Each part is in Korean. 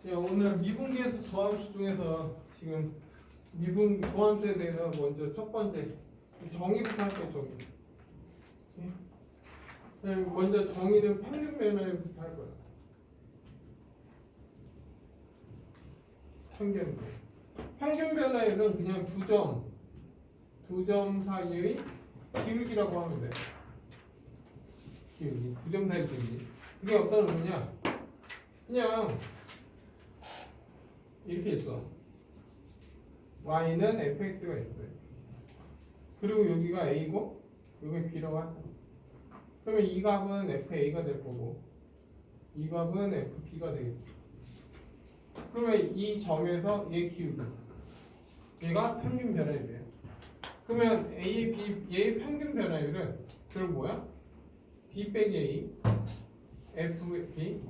야, 오늘 미분계수 도함수 중에서 지금 도함수에 대해서 먼저 첫 번째 정의부터 할게요. 정의. 먼저 정의는 평균 변화율부터 할 거야. 평균 변화율은 그냥 두 점 사이의 기울기라고 하면 돼. 기울기, 두 점 사이 기울기. 그게 어떤 의미냐? 그냥 이렇게 있어. y는 fx가 있어요. 그리고 여기가 a고 여기 b라고 하자. 그러면 이 값은 fa가 될 거고 이 값은 fb가 되겠지. 그러면 이 점에서 얘 기울기, 얘가 평균 변화율이에요. 그러면 a의 얘의 평균 변화율은 결국 뭐야? b 빼기 a, fb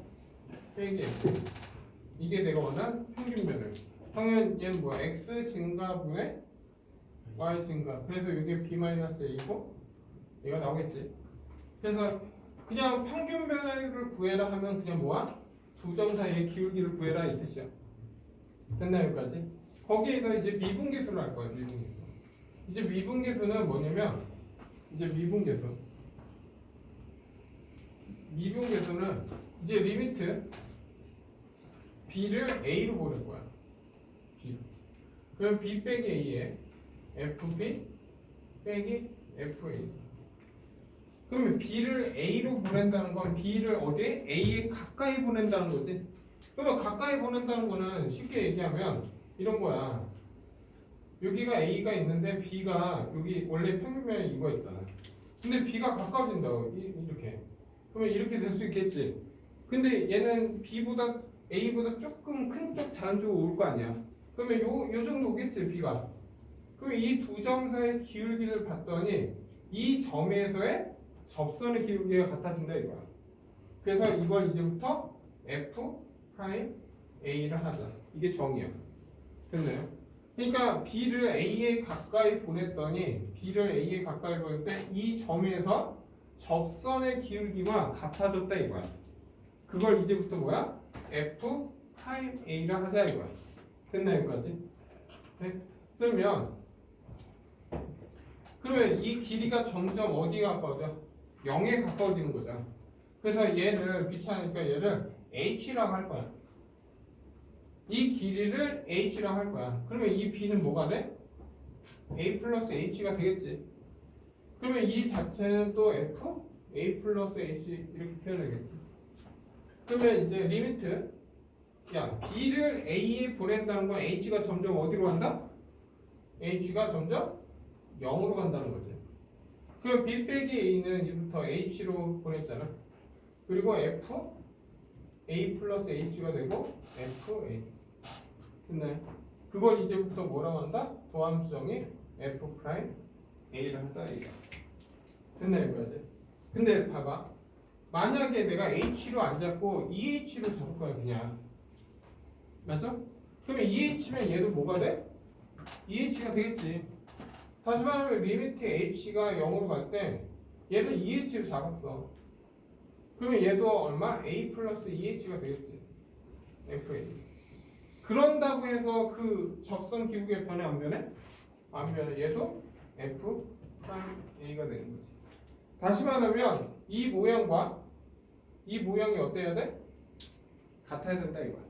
빼기 f. 이게 내가 원하는 평균 변화율. 당연 얘는 뭐야? x 증가분의 y 증가. 그래서 이게 b-a고 얘가 나오겠지. 그래서 그냥 평균 변화율을 구해라 하면 그냥 뭐야? 두 점 사이의 기울기를 구해라 이 뜻이야. 됐나 여기까지? 거기에서 이제 미분계수를 할 거야. 미분계수. 이제 미분계수는 뭐냐면 이제 미분계수는 이제 리미트 b를 a로 보낼 거야. b. 그럼 b 빼기 a에 fb 빼기 fa. 그러면 b를 a로 보낸다는 건 b를 어디에? a에 가까이 보낸다는 거지. 그러면 가까이 보낸다는 거는 쉽게 얘기하면 이런 거야. 여기가 a가 있는데 b가 여기 원래 평균면에 이거 있잖아. 근데 b가 가까워진다고 이렇게. 그러면 이렇게 될 수 있겠지. 근데 얘는 b보다 a보다 조금 큰 쪽 작은 쪽으로 올 거 아니야. 그러면 요 정도 오겠지 b가. 그럼 이 두 점 사이의 기울기를 봤더니 이 점에서의 접선의 기울기가 같아진다 이거야. 그래서 이걸 이제부터 f 프라임 a를 하자. 이게 정의야. 됐나요? 그러니까 b를 a에 가까이 보냈더니 때 이 점에서 접선의 기울기와 같아졌다 이거야. 그걸 이제부터 뭐야? f 프라임 a를 하자 이거야. 됐나요 여기까지? 네? 그러면 이 길이가 점점 어디에 가까워져? 0에 가까워지는 거잖아. 그래서 얘를 귀찮으니까 얘를 h라고 할 거야. 이 길이를 h라고 할 거야. 그러면 이 b는 뭐가 돼? a 플러스 h가 되겠지. 그러면 이 자체는 또 f a 플러스 h 이렇게 표현하겠지. 그러면 이제 리미트, 야 b를 a에 보낸다는 건 h가 점점 어디로 간다? h가 점점 0으로 간다는 거지. 그럼 b 빼기 a는 이부터 h로 보냈잖아. 그리고 f a 플러스 h가 되고 f a. 됐나요? 그걸 이제부터 뭐라고 한다? 도함수정이 f 프라임 a를 하자 이거. 됐나요 여기까지? 근데 봐봐. 만약에 내가 h로 안 잡고 eh로 잡을 거야 그냥. 맞죠? 그러면 eh면 얘도 뭐가 돼? eh가 되겠지. 다시 말하면 리미트 h가 0으로 갈 때 얘를 eh로 잡았어. 그러면 얘도 얼마? a 플러스 eh가 되겠지. fa. 그런다고 해서 그 접선 기울기의 변해 안 변해? 안 변해. 얘도 f 프라임 a가 되는 거지. 다시 말하면 이 모양과 이 모양이 어때야 돼? 같아야 된다 이거야.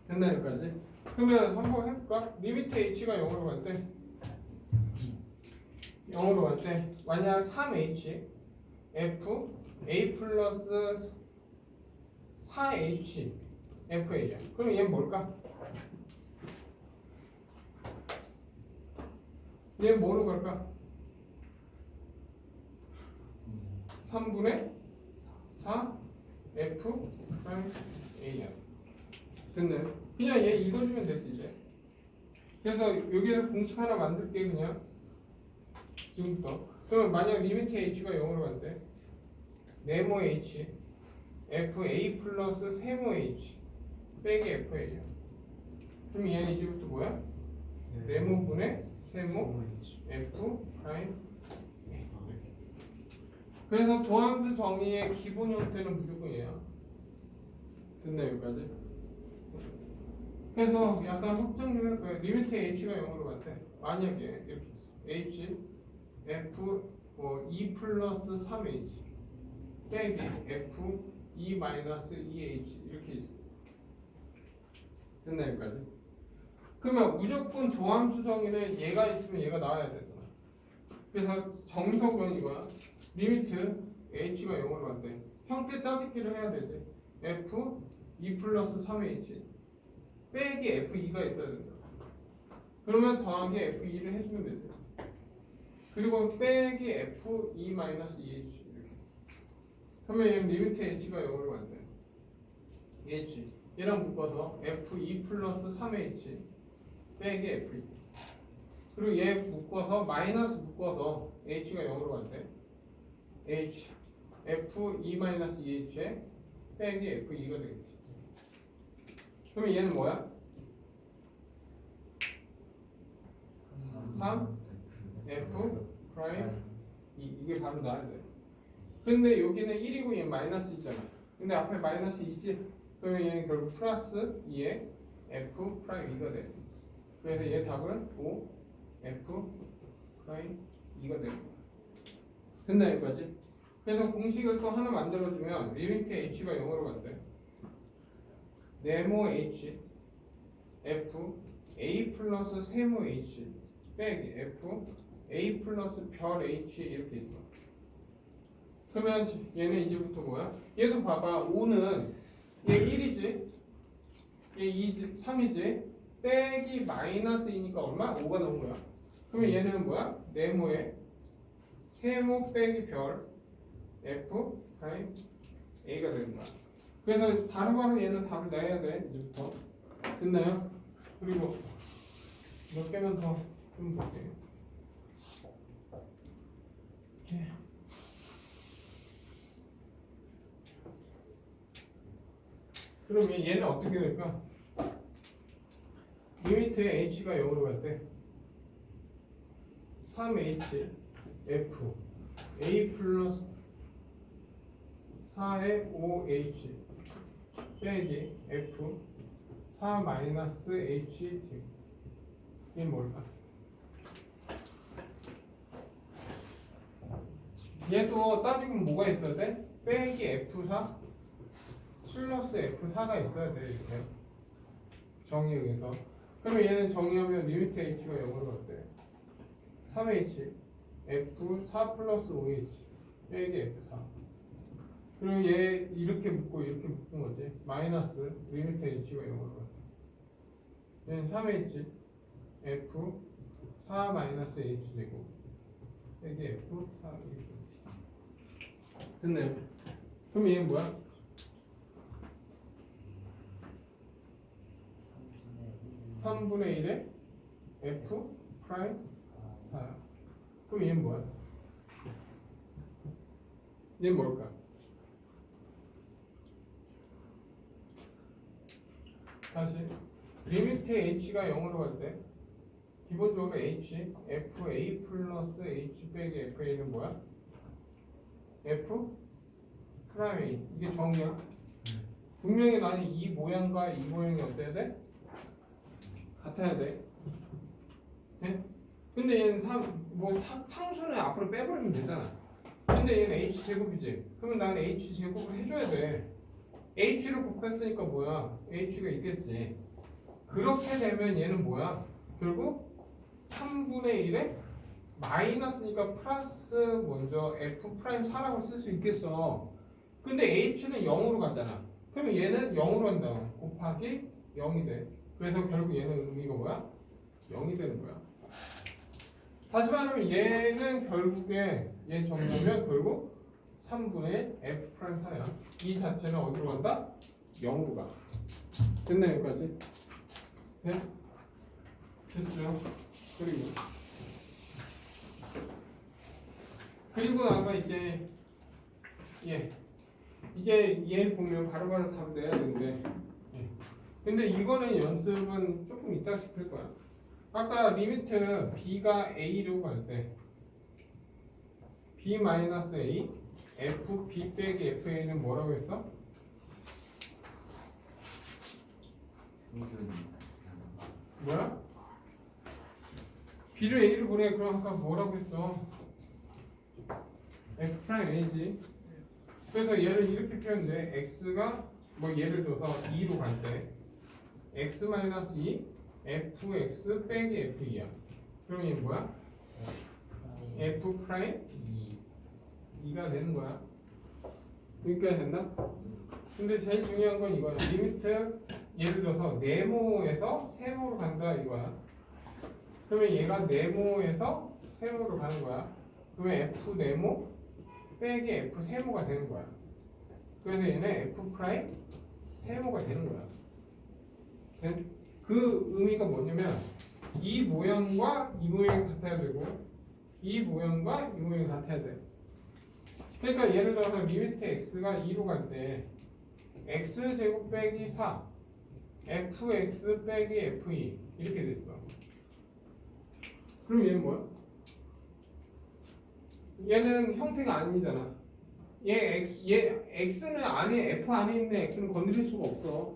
됐나 여기까지? 그러면 한번 해볼까? 리미트 h가 0으로 갈 때 0으로 갈 때 만약 3h f a 플러스 4h fa야. 그럼 얘는 뭘까? 얘는 뭐로 갈까? 3분의 4 f 프라임 a야. 됐나요? 그냥 얘 읽어주면 됐지 이제. 그래서 여기에서 공식 하나 만들게 그냥 지금부터. 그러면 만약 리미트 h가 0으로 갈 때 네모 h f a 플러스 세모 h 빼기 f a야. 그럼 얘는 이제부터 뭐야? 네모분의 세모 f 프라임 a. 그래서 도함수 정의의 기본 형태는 무조건 얘야. 됐나요 여기까지? 그래서 약간 확정 좀 할 거예요. 리미트 h가 0으로 갔대. 만약에 이렇게 있어. h f 2 플러스 3h 빼기 f 2 마이너스 2h 이렇게 있어. 됐나 여기까지? 그러면 무조건 도함수 정의는 얘가 있으면 얘가 나와야 되잖아. 그래서 정석은 이거야. 리미트 h가 0으로 간대. 형태 짜집기를 해야 되지. f 2 플러스 3h 빼기 f2가 있어야 된다. 그러면 더하기 f2를 해주면 되지. 그리고 빼기 f2 마이너스 2h 이렇게. 그러면 얘는 리미트 h가 0으로 간대. h 얘랑 묶어서 f2 플러스 3h 빼기 f2. 그리고 얘 묶어서 마이너스 묶어서 h가 0으로 간대. h f2 마이너스 2h에 빼기 f2가 되겠지. 그러면 얘는 뭐야? 3 f 프라임 2. 이게 바로 나와야 돼. 근데 여기는 1이고 얘는 마이너스 있잖아. 근데 앞에 마이너스 2지? 그러면 얘는 결국 플러스 2에 f 프라임 2가 돼. 그래서 얘 답은 5 f 프라임 2가 되는 거야. 됐나 여기까지? 그래서 공식을 또 하나 만들어주면 리미트 h가 0으로 간대. 네모 h f a 플러스 세모 h 빼기 f a 플러스 별 h 이렇게 있어. 그러면 얘는 이제부터 뭐야? 얘도 봐봐. 5는 얘 1이지 얘 2지 3이지 빼기 마이너스 2니까 얼마? 5가 나온 거야. 그러면 얘는 뭐야? 네모에 세모 빼기 별 f 프라임 a가 되는 거야. 그래서 바로바로 얘는 답을 내야 돼. 이제부터 됐나요? 그리고 몇 개만 더 좀 볼게요. 이렇게. 그럼 얘는 어떻게 될까? 리미트 h가 0으로 갈 때 3h f a 플러스 4의 5h 빼기 f 4 마이너스 h 이게 뭘까? 얘도 따지면 뭐가 있어야 돼? 빼기 f4 플러스 f4가 있어야 돼. 이렇게 정의에 의해서. 그러면 얘는 정의하면 리미트 h가 0으로 갔대. 3h f4 플러스 5h 빼기 f4. 그리고 얘 이렇게 묶고 이렇게 묶은 거지. 마이너스 리미트 h가 0으로 갔대. 얘는 3h f4 마이너스 h 되고 빼기 f4 이렇게 되지. 됐나요? 그럼 얘는 뭐야? 3분의 1에 f 프라임 4. 그럼 얘는 뭐야? 얘는 뭘까? 다시 리미트 h가 0으로 갈 때 기본적으로 h f a 플러스 h 빼기 f a는 뭐야? f 프라임 a. 이게 정의야. 분명히 나는 이 모양과 이 모양이 어때야 돼? 같아야 돼. 네? 근데 얘는 상수는 앞으로 빼버리면 되잖아. 근데 얘는 h제곱이지. 그러면 나는 h제곱을 해줘야 돼. h를 곱했으니까 뭐야? h가 있겠지. 그렇게 되면 얘는 뭐야? 결국 3분의 1에 마이너스니까 플러스 먼저 f 프라임 4라고 쓸 수 있겠어. 근데 h는 0으로 갔잖아. 그러면 얘는 0으로 간다. 곱하기 0이 돼. 그래서 결국 얘는 의미가 뭐야? 0이 되는 거야. 다시 말하면 얘는 결국에 얘 정리하면 결국 3분의 f 프라임 4야. 이 자체는 어디로 간다? 0으로 가. 됐나 여기까지? 네? 됐죠? 그리고 아까 이제 얘 보면 바로바로 답 내야 되는데 근데 이거는 연습은 조금 이따 시킬 거야. 아까 리미트 b가 a로 갈 때 b 마이너스 a f b 빼기 f a는 뭐라고 했어? 뭐야? B를 A로 보내. 그럼 아까 뭐라고 했어? F 프라임 A지. 그래서 얘를 이렇게 표현돼. X가 뭐 예를 들어서 2로 갈 때 X-2 fx 빼기 f2야. 그럼 얘는 뭐야? f 프라임 2가 되는 거야. 여기까지 된다? 근데 제일 중요한 건 이거야. 리미트 예를 들어서 네모에서 세모로 간다 이거야. 그러면 얘가 네모에서 세모로 가는 거야. 그러면 f 네모 빼기 f 세모가 되는 거야. 그래서 얘는 f 프라임 세모가 되는 거야. 그 의미가 뭐냐면 이 모양과 이 모양이 같아야 되고 이 모양과 이 모양이 같아야 돼. 그러니까 예를 들어서 리미트 x가 2로 갈 때 x제곱 빼기 4 fx 빼기 f2 이렇게 됐어. 그럼 얘는 뭐야? 얘는 형태가 아니잖아. 얘 x는 안에 f 안에 있는 x는 건드릴 수가 없어.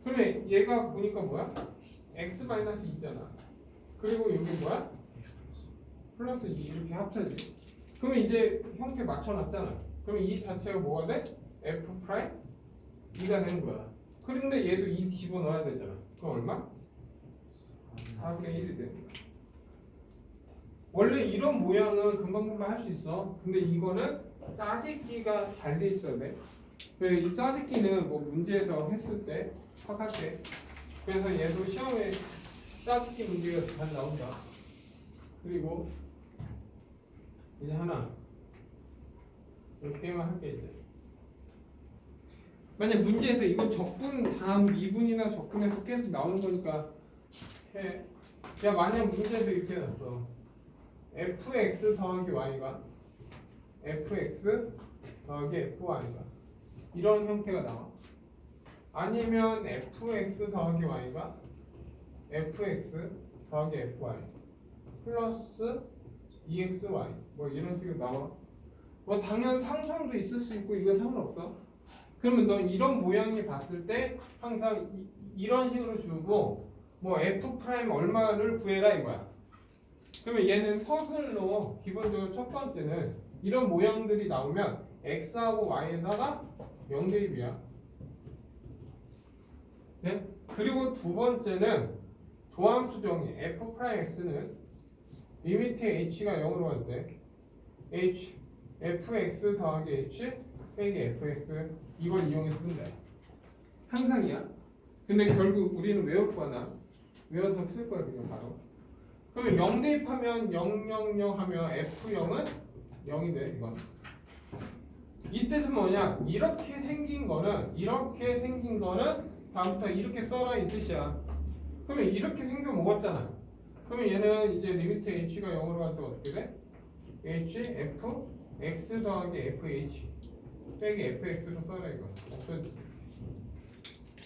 그러면 얘가 보니까 뭐야? x-2잖아. 그리고 여기 뭐야? 플러스 2 이렇게 합쳐지. 그러면 이제 형태 맞춰놨잖아. 그러면 이 자체가 뭐가 돼? f 프라임 2가 되는 거야. 그런데 얘도 2 집어넣어야 되잖아. 그럼 얼마? 4분의 1이 되는 거야. 원래 이런 모양은 금방금방 할 수 있어. 근데 이거는 짜집기가 잘 돼 있어야 돼. 이 짜집기는 뭐 문제에서 했을 때 확할 때. 그래서 얘도 시험에 짜집기 문제가 잘 나온다. 그리고 이제 하나 몇 개만 할게 이제. 만약 문제에서 이건 적분 다음 미분이나 적분에서 계속 나오는 거니까 해. 야 만약 문제에서 이렇게 났어. fx 더하기 y가 fx 더하기 fy가 이런 형태가 나와. 아니면 fx 더하기 y가 fx 더하기 fy 플러스 exy 뭐 이런 식으로 나와. 뭐 당연 상수함도 있을 수 있고 이건 상관없어. 그러면 너 이런 모양이 봤을 때 항상 이런 식으로 주고 뭐 f 프라임 얼마를 구해라 이거야. 그러면 얘는 서술로 기본적으로 첫 번째는 이런 모양들이 나오면 x하고 y에다가 0대입이야. 네? 그리고 두 번째는 도함수 정의 f 프라임 x는 리미트 h가 0으로 갈 때 h fx 더하기 h 빼기 fx 이걸 이용해서 쓴다. 항상이야. 근데 결국 우리는 외울 거나 외워서 쓸 거야 그냥 바로. 그러면 0 대입하면 0, 0, 0 하면 f0은 0이 돼 이건. 이 뜻은 뭐냐? 이렇게 생긴 거는 다음부터 이렇게 써라 이 뜻이야. 그러면 이렇게 생겨 먹었잖아. 그러면 얘는 이제 리미트 h가 0으로 갈 때 어떻게 돼? h f x 더하기 fh 빼기 fx로 써라 이거. 없어지지.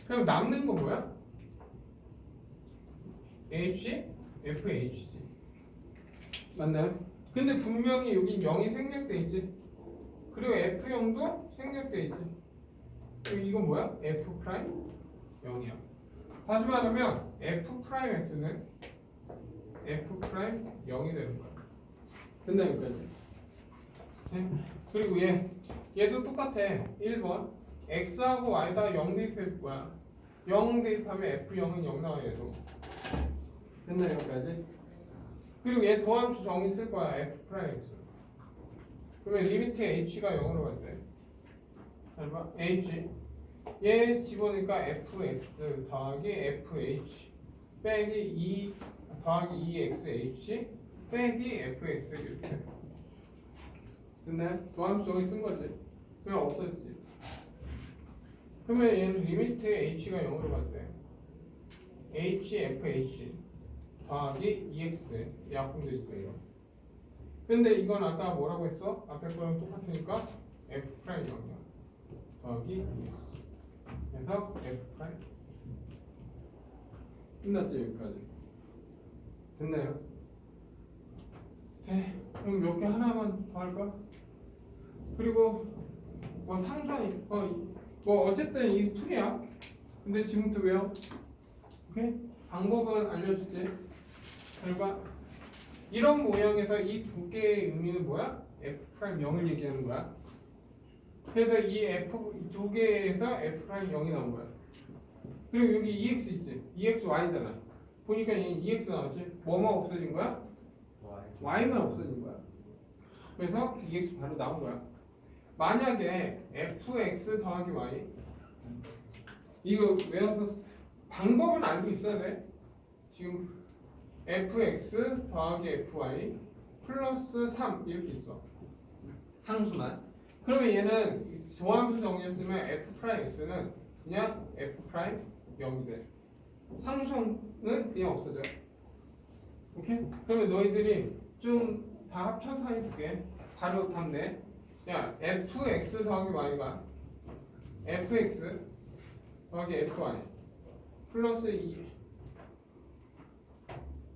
그럼 남는 거 뭐야? h fh지. 맞나요? 근데 분명히 여기 0이 생략돼 있지. 그리고 f0도 생략돼 있지. 그럼 이건 뭐야? f 프라임 0이야. 다시 말하면 f 프라임 x는 f 프라임 0이 되는 거야. 됐나 여기까지? 네. 그리고 얘도 똑같아. 1번 x하고 y다 0 대입할 거야. 0 대입하면 f0은 0 나와 얘도. 됐나 여기까지? 그리고 얘 도함수 정의 쓸 거야. f 프라임 x. 그러면 리미트 h가 0으로 갈 때. 잘 봐. h 얘 집어넣으니까 fx 더하기 fh 빼기 2 더하기 2xh 빼기 fx 이렇게. 됐나요? 도함수 정의 쓴 거지. 그냥 없어지지. 그러면 얘는 리미트 h가 0으로 갈 때 h fh 더하기 2x 돼. 약분돼 있어요. 근데 이건 아까 뭐라고 했어? 앞에 거랑 똑같으니까 f 프라임 0이야. 더하기 2x. 그래서 f 프라임. 끝났지 여기까지. 됐나요? 네. 그럼 몇 개 하나만 더 할까? 그리고 뭐 상수하니 뭐 어쨌든 이 풀이야. 근데 지금부터 외워. 오케이? 방법은 알려주지. 잘 봐. 이런 모양에서 이 두 개의 의미는 뭐야? F'0을 얘기하는 거야. 그래서 이 F 두 개에서 F'0이 나온 거야. 그리고 여기 EX 있지? EXY잖아. 보니까 얘는 EX 나오지? 뭐만 없어진 거야? Y만 없어진 거야. 그래서 EX 바로 나온 거야. 만약에 FX 더하기 Y 이거 외워서 방법은 알고 있어야 돼. 지금 fx 더하기 fy 플러스 3 이렇게 있어. 상수만. 그러면 얘는 조함수 정의였으면 f'x는 그냥 f'0이 돼. 상수는 그냥 없어져. 오케이? 그러면 너희들이 좀 다 합쳐서 해줄게. 바로 답 내. 야, fx 더하기 y가 fx 더하기 fy 플러스 2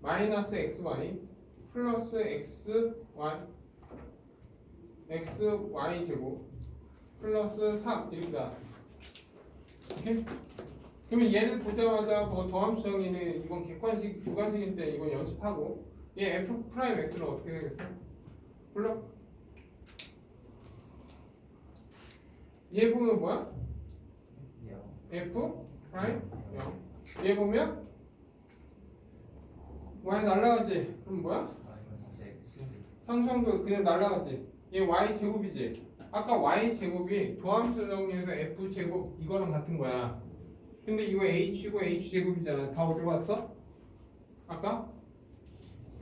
마이너스 xy 플러스 xy 제곱 플러스 3 이렇게 다. 오케이? 그러면 얘를 보자마자 뭐 더함수 정의는 이건 객관식 주관식인데 이건 연습하고 얘 f'x는 어떻게 되겠어? 불러? 얘 보면 뭐야? f 프라임 0. 얘 보면 y 날라갔지? 그럼 뭐야? 상수함도 그냥 날라갔지? 얘 y 제곱이지? 아까 y 제곱이 도함수 정리해서 f 제곱 이거랑 같은 거야. 근데 이거 h고 h 제곱이잖아. 다 어디로 왔어? 아까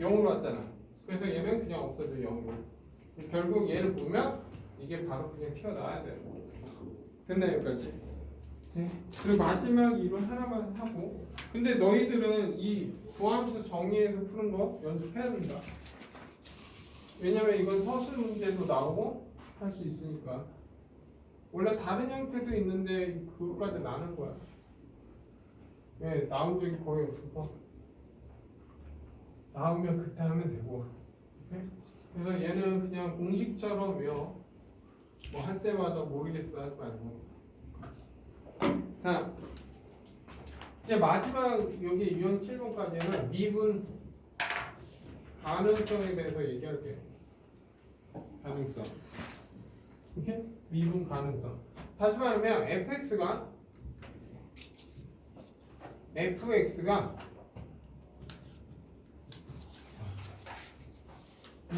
0으로 왔잖아. 그래서 얘는 그냥 없어져 0으로. 결국 얘를 보면 이게 바로 그냥 튀어나와야 돼. 됐나 여기까지? 네. 그리고 마지막 이론 하나만 하고. 근데 너희들은 이 도함수 정의해서 푸는 거 연습해야 된다. 왜냐면 이건 서술 문제도 나오고 할 수 있으니까. 원래 다른 형태도 있는데 그거까지 나는 거야. 왜 나온 적이 거의 없어서 나오면 그때 하면 되고. 오케이? 그래서 얘는 그냥 공식처럼 외워. 뭐 할 때마다 모르겠어 하지 말고. 자, 이제 마지막 여기 유형 7번까지는 미분 가능성에 대해서 얘기할게요. 가능성. 오케이? 미분 가능성. 다시 말하면 fx가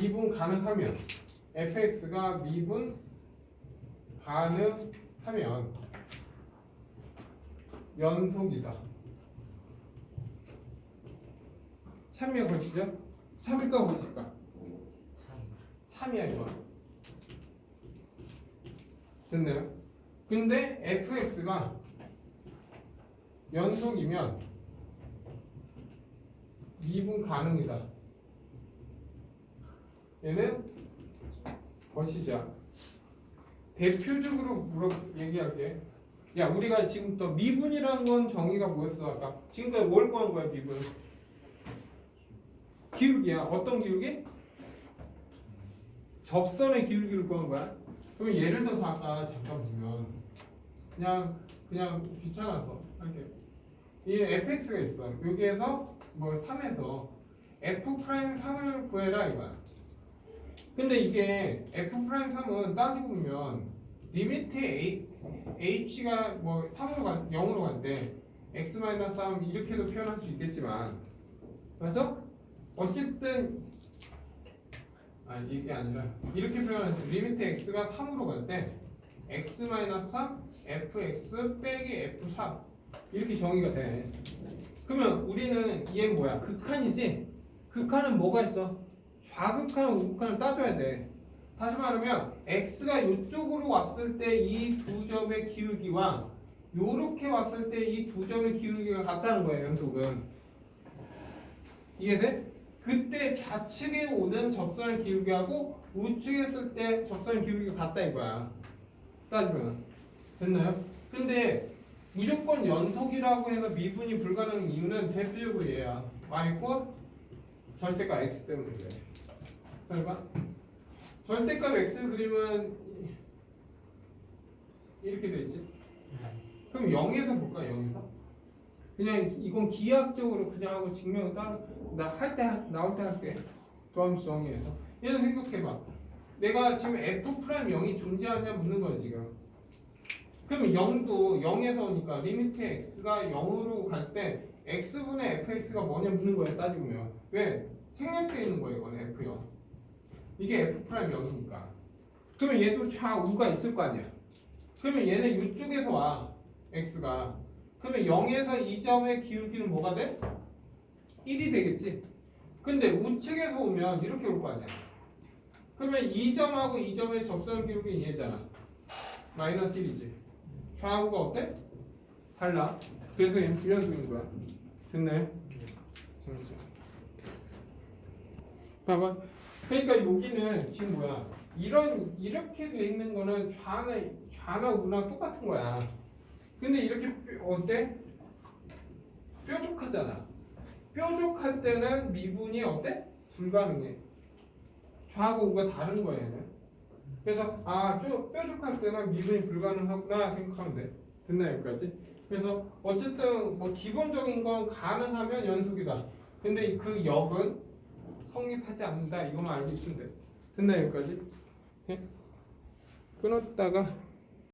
미분 가능하면 fx가 미분 가능하면 연속이다. 참이야 거치죠? 3일까 거칠까? 3이야 이거. 됐나요? 근데 fx가 연속이면 미분 가능이다. 얘는 거치자. 대표적으로 얘기할게. 야, 우리가 지금부터 미분이라는 건 정의가 뭐였어 아까? 지금까지 뭘 구한 거야 미분? 기울기야. 어떤 기울기? 접선의 기울기를 구한 거야. 그럼 예를 들어서 아까 잠깐 보면 그냥 귀찮아서 할게. 이 fx가 있어. 여기에서 뭐 3에서 f'3을 구해라 이거야. 근데 이게 f'3은 따지고 보면 리미트 h가 뭐 0으로 갈 때 x-3 이렇게도 표현할 수 있겠지만 맞아? 어쨌든 이게 아니라 이렇게 표현하지. 리미트 x가 3으로 갈 때 x-3 fx 빼기 f3 이렇게 정의가 돼. 그러면 우리는 얘는 뭐야? 극한이지? 극한은 뭐가 있어? 좌극한과 우극한을 따져야 돼. 다시 말하면 x가 이쪽으로 왔을 때 이 두 점의 기울기와 요렇게 왔을 때 이 두 점의 기울기가 같다는 거예요. 연속은. 이해돼? 그때 좌측에 오는 접선의 기울기하고 우측에 있을 때 접선의 기울기가 같다 이거야. 따지면. 됐나요? 근데 무조건 연속이라고 해서 미분이 불가능한 이유는 대표적으로 얘야. y꼴 절대값 x 때문에 그래. 설마? 절대값 x를 그리면 이렇게 되지. 그럼 0에서 볼까? 0에서? 그냥 이건 기하학적으로 그냥 하고 증명을 따로 나올 때 할게. 조함수성에서 얘는 생각해봐. 내가 지금 f'0이 존재하냐 묻는 거야 지금. 그러면 0도 0에서 오니까 리미트 x가 0으로 갈 때 x분의 fx가 뭐냐 묻는 거야 따지면. 왜? 생략되어 있는 거야 이건 f0. 이게 f'0이니까. 그러면 얘도 좌우가 있을 거 아니야. 그러면 얘는 이쪽에서 와 x가. 그러면 0에서 이 점의 기울기는 뭐가 돼? 1이 되겠지. 근데 우측에서 오면 이렇게 올 거 아니야. 그러면 이 점하고 이 점의 접선 기울기는 얘잖아. 마이너스 1이지. 좌우가 어때? 달라. 그래서 얘는 불연속인 거야. 됐나요? 잠시만. 봐봐. 그러니까 여기는 지금 뭐야? 이렇게 돼 있는 거는 좌나 우나 똑같은 거야. 근데 이렇게 어때? 뾰족하잖아. 뾰족할 때는 미분이 어때? 불가능해. 좌하고 우가 다른 거야 얘는. 그래서 뾰족할 때는 미분이 불가능하구나 생각하면 돼. 됐나 여기까지? 그래서 어쨌든 뭐 기본적인 건 가능하면 연속이다. 근데 그 역은 성립하지 않는다. 이거만 알고 있으면 돼. 됐나 여기까지? 끊었다가